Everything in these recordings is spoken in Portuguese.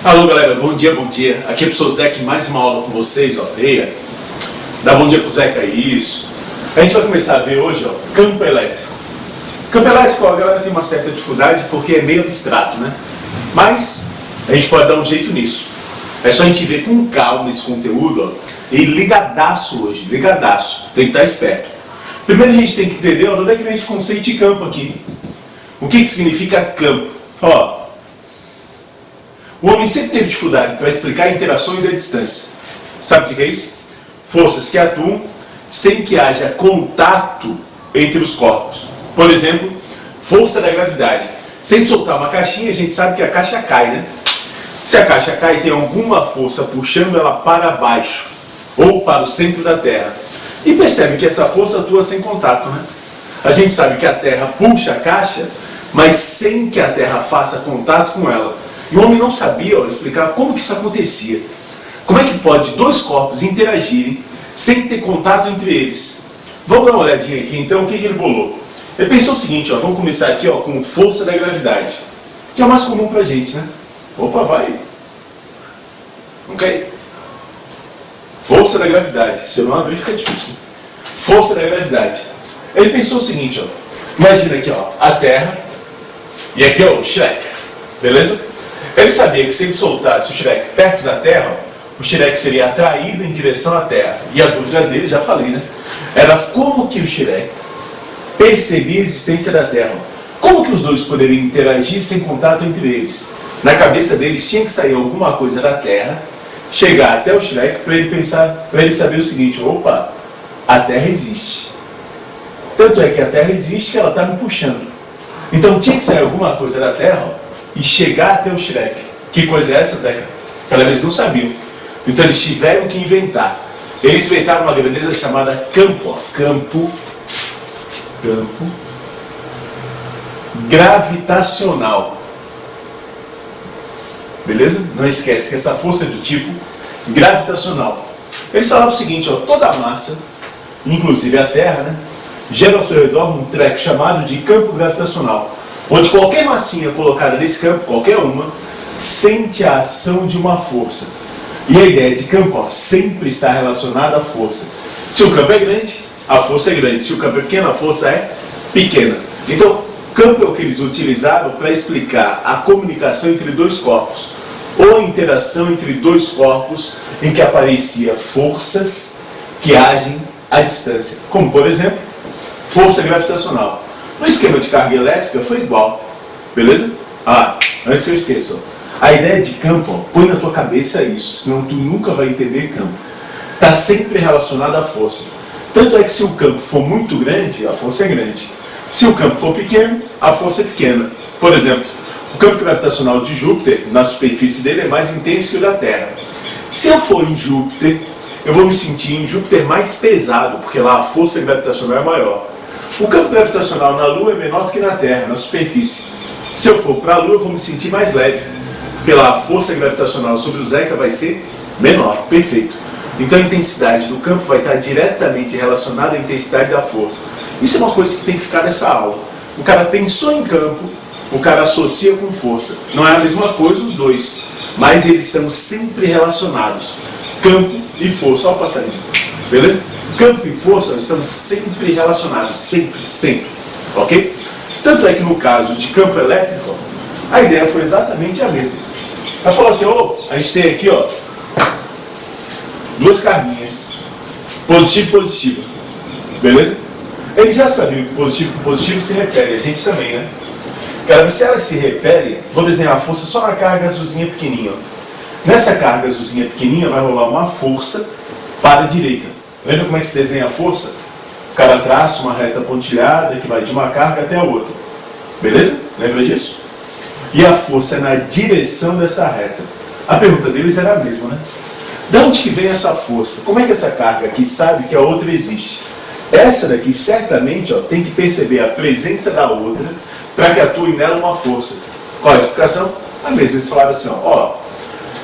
Alô galera, bom dia, bom dia. Aqui é o professor Zeca, mais uma aula com vocês, ó. Eia. Dá bom dia pro Zeca, isso. A gente vai começar a ver hoje, ó, campo elétrico. Campo elétrico, ó, a galera tem uma certa dificuldade porque é meio abstrato, né? Mas a gente pode dar um jeito nisso. É só a gente ver com calma esse conteúdo, ó. E ligadaço hoje, ligadaço. Tem que estar esperto. Primeiro a gente tem que entender, ó, onde é que vem esse conceito de campo aqui. O que significa campo? Ó. O homem sempre teve dificuldade para explicar interações à distância. Sabe o que é isso? Forças que atuam sem que haja contato entre os corpos. Por exemplo, força da gravidade. Sem soltar uma caixinha, a gente sabe que a caixa cai, né? Se a caixa cai, tem alguma força puxando ela para baixo ou para o centro da Terra. E percebe que essa força atua sem contato, né? A gente sabe que a Terra puxa a caixa, mas sem que a Terra faça contato com ela. E o homem não sabia, ó, explicar como que isso acontecia. Como é que pode dois corpos interagirem sem ter contato entre eles? Vamos dar uma olhadinha aqui, então, o que ele bolou? Ele pensou o seguinte, ó, vamos começar aqui, ó, com força da gravidade, que é o mais comum pra gente, né? Opa, vai. Ok. Força da gravidade. Se eu não abrir, fica difícil. Força da gravidade. Ele pensou o seguinte, ó. Imagina aqui, ó, a Terra e aqui, ó, o Shrek. Beleza? Ele sabia que se ele soltasse o Shrek perto da Terra, o Shrek seria atraído em direção à Terra. E a dúvida dele, já falei, né? Era como que o Shrek percebia a existência da Terra. Como que os dois poderiam interagir sem contato entre eles? Na cabeça deles tinha que sair alguma coisa da Terra, chegar até o Shrek para ele pensar, para ele saber o seguinte: opa, a Terra existe. Tanto é que a Terra existe que ela está me puxando. Então tinha que sair alguma coisa da Terra, ó, e chegar até o Shrek. Que coisa é essa, Zeca? Eles não sabiam. Então eles tiveram que inventar. Eles inventaram uma grandeza chamada campo. Campo gravitacional. Beleza? Não esquece que essa força é do tipo gravitacional. Eles falaram o seguinte, ó, toda a massa, inclusive a Terra, né, gera ao seu redor um treco chamado de campo gravitacional, onde qualquer massinha colocada nesse campo, qualquer uma, sente a ação de uma força. E a ideia de campo, ó, sempre está relacionada à força. Se o campo é grande, a força é grande. Se o campo é pequeno, a força é pequena. Então, campo é o que eles utilizaram para explicar a comunicação entre dois corpos, ou a interação entre dois corpos em que aparecia forças que agem à distância. Como, por exemplo, força gravitacional. No esquema de carga elétrica foi igual, beleza? Antes que eu esqueça, ó, a ideia de campo, ó, põe na tua cabeça isso, senão tu nunca vai entender campo. Está sempre relacionado à força. Tanto é que se o campo for muito grande, a força é grande. Se o campo for pequeno, a força é pequena. Por exemplo, o campo gravitacional de Júpiter, na superfície dele, é mais intenso que o da Terra. Se eu for em Júpiter, eu vou me sentir em Júpiter mais pesado, porque lá a força gravitacional é maior. O campo gravitacional na Lua é menor do que na Terra, na superfície. Se eu for para a Lua, eu vou me sentir mais leve, porque lá a força gravitacional sobre o Zeca vai ser menor. Perfeito. Então a intensidade do campo vai estar diretamente relacionada à intensidade da força. Isso é uma coisa que tem que ficar nessa aula. O cara pensou em campo, o cara associa com força. Não é a mesma coisa os dois, mas eles estão sempre relacionados. Campo e força. Olha o passarinho. Beleza? Campo e força estão sempre relacionados. Sempre, sempre. Ok? Tanto é que no caso de campo elétrico, a ideia foi exatamente a mesma. Ela falou assim, a gente tem aqui, ó, duas carguinhas, positivo e positivo. Beleza? Ele já sabia que positivo com positivo se repele, a gente também, né? Cara, se elas se repelem, vou desenhar a força só na carga azulzinha pequenininha. Ó. Nessa carga azulzinha pequenininha vai rolar uma força para a direita. Lembra como é que se desenha a força? O cara traça uma reta pontilhada que vai de uma carga até a outra. Beleza? Lembra disso? E a força é na direção dessa reta. A pergunta deles era a mesma, né? De onde que vem essa força? Como é que essa carga aqui sabe que a outra existe? Essa daqui certamente, ó, tem que perceber a presença da outra para que atue nela uma força. Qual a explicação? A mesma. Eles falaram assim, ó,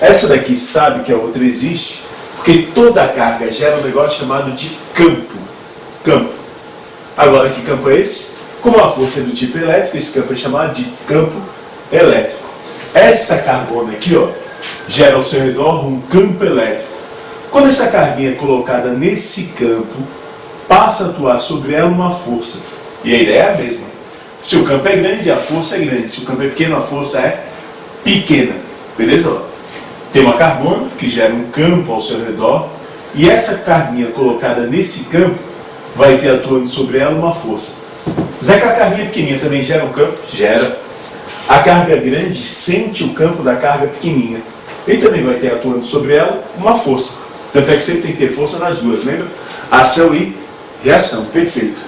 essa daqui sabe que a outra existe porque toda a carga gera um negócio chamado de campo. Campo. Agora, que campo é esse? Como a força é do tipo elétrico, esse campo é chamado de campo elétrico. Essa cargona aqui, ó, gera ao seu redor um campo elétrico. Quando essa carguinha é colocada nesse campo, passa a atuar sobre ela uma força. E a ideia é a mesma. Se o campo é grande, a força é grande. Se o campo é pequeno, a força é pequena. Beleza? Tem uma carbono que gera um campo ao seu redor, e essa carguinha colocada nesse campo vai ter atuando sobre ela uma força. Já que a carguinha pequenininha também gera um campo? Gera. A carga grande sente o campo da carga pequenininha. E também vai ter atuando sobre ela uma força. Tanto é que sempre tem que ter força nas duas, lembra? Ação e reação. Perfeito.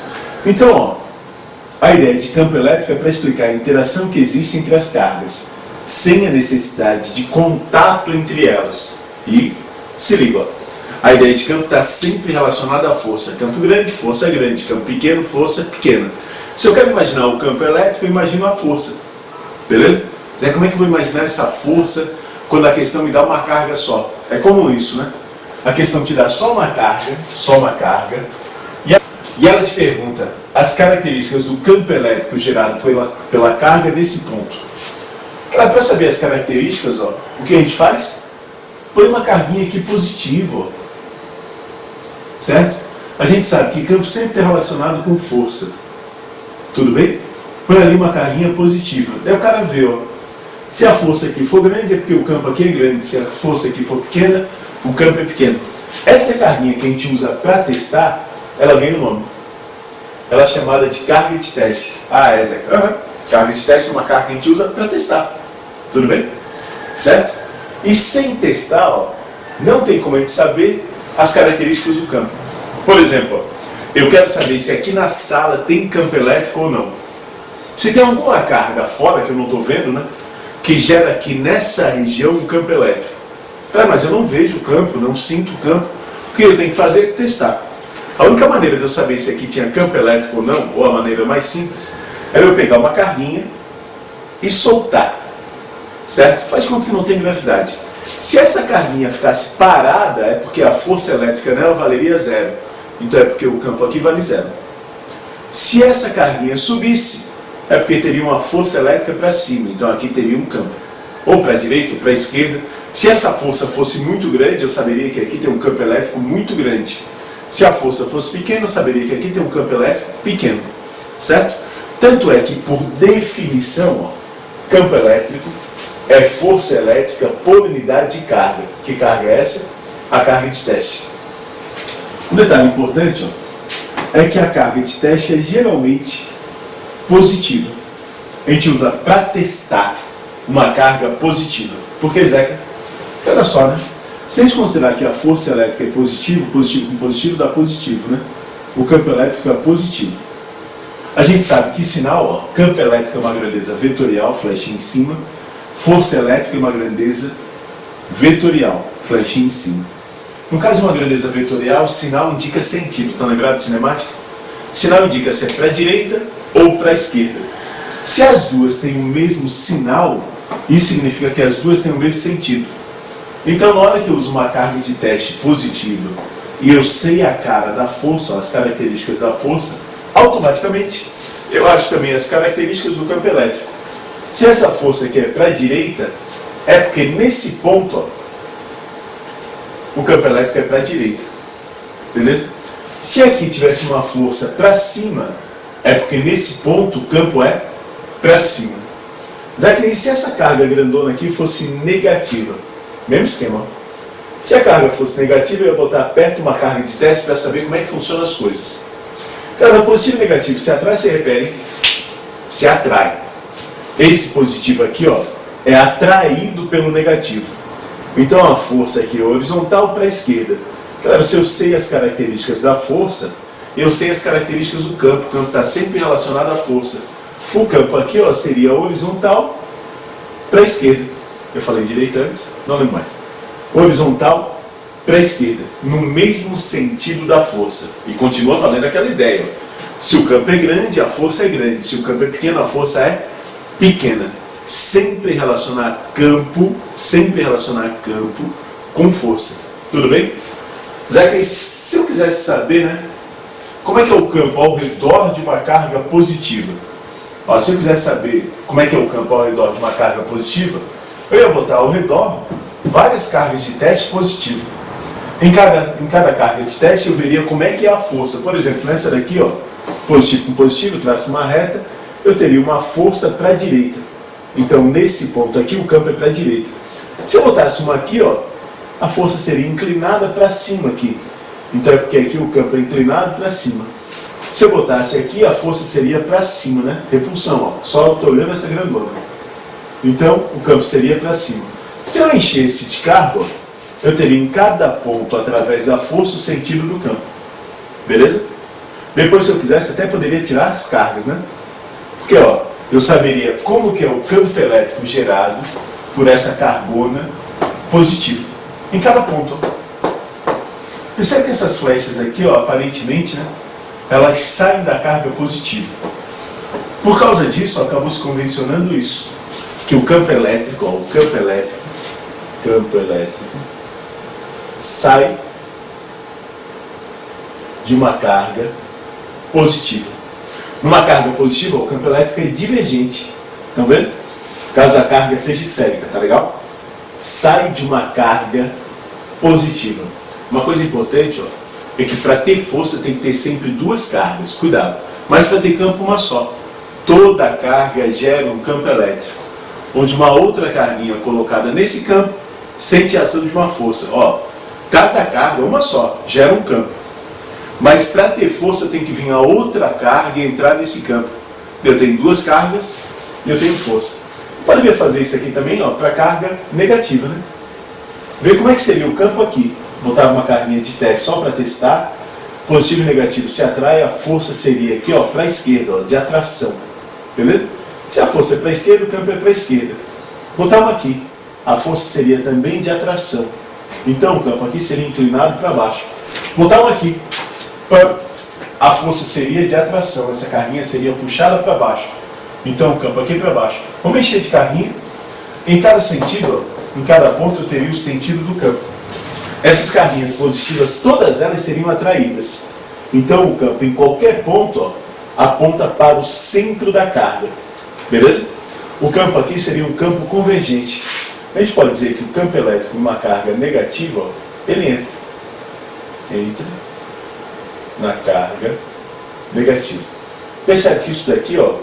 Então, ó, a ideia de campo elétrico é para explicar a interação que existe entre as cargas, sem a necessidade de contato entre elas. E se liga, ó. A ideia de campo está sempre relacionada à força. Campo grande, força grande. Campo pequeno, força pequena. Se eu quero imaginar o campo elétrico, eu imagino a força. Beleza? Zé, como é que eu vou imaginar essa força quando a questão me dá uma carga só? É comum isso, né? A questão te dá só uma carga, e ela te pergunta as características do campo elétrico gerado pela carga nesse ponto. Claro, para saber as características, ó, o que a gente faz? Põe uma carguinha aqui positiva, ó. Certo? A gente sabe que campo sempre está relacionado com força. Tudo bem? Põe ali uma carguinha positiva. Daí o cara vê, ó, se a força aqui for grande é porque o campo aqui é grande. Se a força aqui for pequena, o campo é pequeno. Essa carguinha que a gente usa para testar, ela ganha um nome. Ela é chamada de carga de teste. Ah, é, Zé. Carga de teste é uma carga que a gente usa para testar. Tudo bem? Certo? E sem testar, ó, não tem como a gente saber as características do campo. Por exemplo, ó, eu quero saber se aqui na sala tem campo elétrico ou não. Se tem alguma carga fora que eu não estou vendo, né, que gera aqui nessa região um campo elétrico. Mas eu não vejo o campo, não sinto o campo. O que eu tenho que fazer é testar. A única maneira de eu saber se aqui tinha campo elétrico ou não, ou a maneira mais simples, era eu pegar uma carguinha e soltar. Certo? Faz de conta que não tem gravidade. Se essa carguinha ficasse parada, é porque a força elétrica nela valeria zero. Então é porque o campo aqui vale zero. Se essa carguinha subisse, é porque teria uma força elétrica para cima. Então aqui teria um campo. Ou para a direita ou para a esquerda. Se essa força fosse muito grande, eu saberia que aqui tem um campo elétrico muito grande. Se a força fosse pequena, eu saberia que aqui tem um campo elétrico pequeno. Certo? Tanto é que, por definição, ó, campo elétrico é força elétrica por unidade de carga. Que carga é essa? A carga de teste. Um detalhe importante, ó, é que a carga de teste é geralmente positiva. A gente usa para testar uma carga positiva. Porque, Zeca, olha só, né? Se a gente considerar que a força elétrica é positivo, positivo com positivo dá positivo, né? O campo elétrico é positivo. A gente sabe que sinal, ó, campo elétrico é uma grandeza vetorial, flechinha em cima. Força elétrica é uma grandeza vetorial, flechinha em cima. No caso de uma grandeza vetorial, sinal indica sentido. Estão lembrados de cinemática? Sinal indica se é para a direita ou para a esquerda. Se as duas têm o mesmo sinal, isso significa que as duas têm o mesmo sentido. Então, na hora que eu uso uma carga de teste positiva e eu sei a cara da força, as características da força, automaticamente eu acho também as características do campo elétrico. Se essa força aqui é para a direita, é porque nesse ponto, ó, o campo elétrico é para a direita. Beleza? Se aqui tivesse uma força para cima, é porque nesse ponto o campo é para cima. E se essa carga grandona aqui fosse negativa? Mesmo esquema. Se a carga fosse negativa, eu ia botar perto uma carga de teste para saber como é que funcionam as coisas. Carga positivo e negativo se atrai, se repele, se atrai. Esse positivo aqui, ó, é atraído pelo negativo. Então a força aqui é horizontal para a esquerda. Claro, se eu sei as características da força, eu sei as características do campo. O campo está sempre relacionado à força. O campo aqui, ó, seria horizontal para a esquerda. Eu falei direita antes? Não lembro mais. Horizontal para a esquerda, no mesmo sentido da força. E continua falando aquela ideia. Se o campo é grande, a força é grande. Se o campo é pequeno, a força é pequena. Sempre relacionar campo com força. Tudo bem? Zeca, se eu quisesse saber, né, como é que é o campo ao redor de uma carga positiva? Se eu quisesse saber como é que é o campo ao redor de uma carga positiva, eu ia botar ao redor várias cargas de teste positivo. Em cada carga de teste eu veria como é que é a força. Por exemplo, nessa daqui, ó, positivo com positivo, eu traço uma reta, eu teria uma força para a direita. Então, nesse ponto aqui, o campo é para a direita. Se eu botasse uma aqui, ó, a força seria inclinada para cima aqui. Então, é porque aqui o campo é inclinado para cima. Se eu botasse aqui, a força seria para cima, né? Repulsão, ó. Só estou olhando essa grandona. Então, o campo seria para cima. Se eu enchesse de carga, ó, eu teria em cada ponto, através da força, o sentido do campo. Beleza? Depois, se eu quisesse, até poderia tirar as cargas, né? Porque, ó, eu saberia como que é o campo elétrico gerado por essa cargona positiva. Em cada ponto. Percebe que essas flechas aqui, ó, aparentemente, né, elas saem da carga positiva. Por causa disso, ó, acabou se convencionando isso. Que o campo elétrico, ó, o campo elétrico, sai de uma carga positiva. Numa carga positiva, o campo elétrico é divergente. Estão vendo? Caso a carga seja esférica, tá legal? Sai de uma carga positiva. Uma coisa importante, ó, é que para ter força tem que ter sempre duas cargas. Cuidado. Mas para ter campo, uma só. Toda carga gera um campo elétrico, onde uma outra carguinha colocada nesse campo sente a ação de uma força. Ó, cada carga, uma só, gera um campo. Mas para ter força tem que vir a outra carga e entrar nesse campo. Eu tenho duas cargas e eu tenho força. Pode ver fazer isso aqui também, ó, para carga negativa, né? Vê como é que seria o campo aqui. Botava uma carguinha de teste só para testar. Positivo e negativo se atrai, a força seria aqui, ó, para a esquerda, ó, de atração. Beleza? Se a força é para a esquerda, o campo é para a esquerda. Botava aqui. A força seria também de atração. Então o campo aqui seria inclinado para baixo. Botava aqui. A força seria de atração. Essa carguinha seria puxada para baixo. Então o campo aqui para baixo. Vamos mexer de carguinha. Em cada sentido, ó, em cada ponto eu teria o sentido do campo. Essas carguinhas positivas, todas elas seriam atraídas. Então o campo em qualquer ponto, ó, aponta para o centro da carga. Beleza? O campo aqui seria um campo convergente. A gente pode dizer que o campo elétrico numa carga negativa, ó, ele entra na carga negativa. Percebe que isso daqui, ó,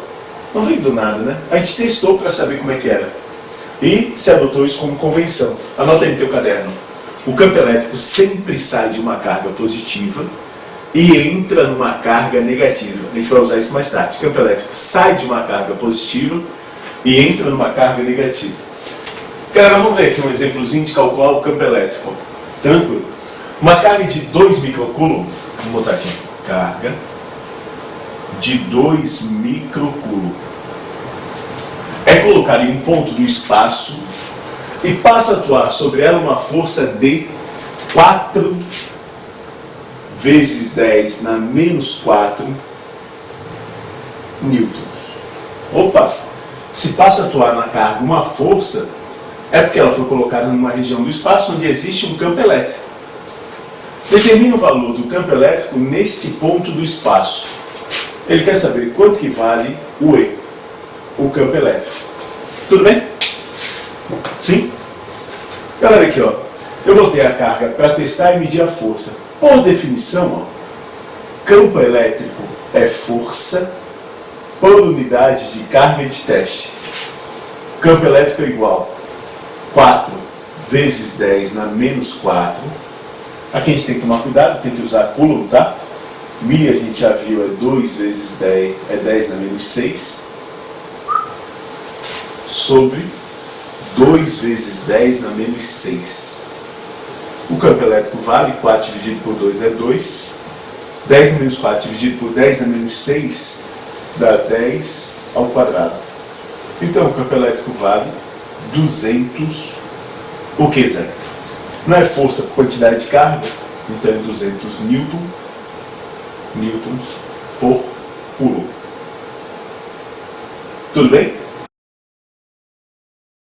não vem do nada, né? A gente testou para saber como é que era. E se adotou isso como convenção. Anota aí no teu caderno. O campo elétrico sempre sai de uma carga positiva e entra numa carga negativa. A gente vai usar isso mais tarde. O campo elétrico sai de uma carga positiva e entra numa carga negativa. Galera, vamos ver aqui um exemplozinho de calcular o campo elétrico. Tranquilo? Uma carga de 2 microcoulomb. Vamos botar aqui. Carga de 2 microcoulomb. É colocada em um ponto do espaço e passa a atuar sobre ela uma força de 4 vezes 10 na menos 4 newtons. Opa! Se passa a atuar na carga uma força, é porque ela foi colocada numa região do espaço onde existe um campo elétrico. Determina o valor do campo elétrico neste ponto do espaço. Ele quer saber quanto que vale o E, o campo elétrico. Tudo bem? Sim? Galera, aqui, ó, eu botei a carga para testar e medir a força. Por definição, ó, campo elétrico é força por unidade de carga de teste. Campo elétrico é igual 4 vezes 10 na menos 4. Aqui a gente tem que tomar cuidado, tem que usar coulomb, tá? Milha a gente já viu, é 2 vezes 10, é 10 na menos 6. Sobre 2 vezes 10 na menos 6. O campo elétrico vale, 4 dividido por 2 é 2. 10 na menos 4 dividido por 10 na menos 6 dá 10 ao quadrado. Então o campo elétrico vale 200. O que, Zé? Não é força por quantidade de carga? Então é 200 newtons por coulomb. Tudo bem?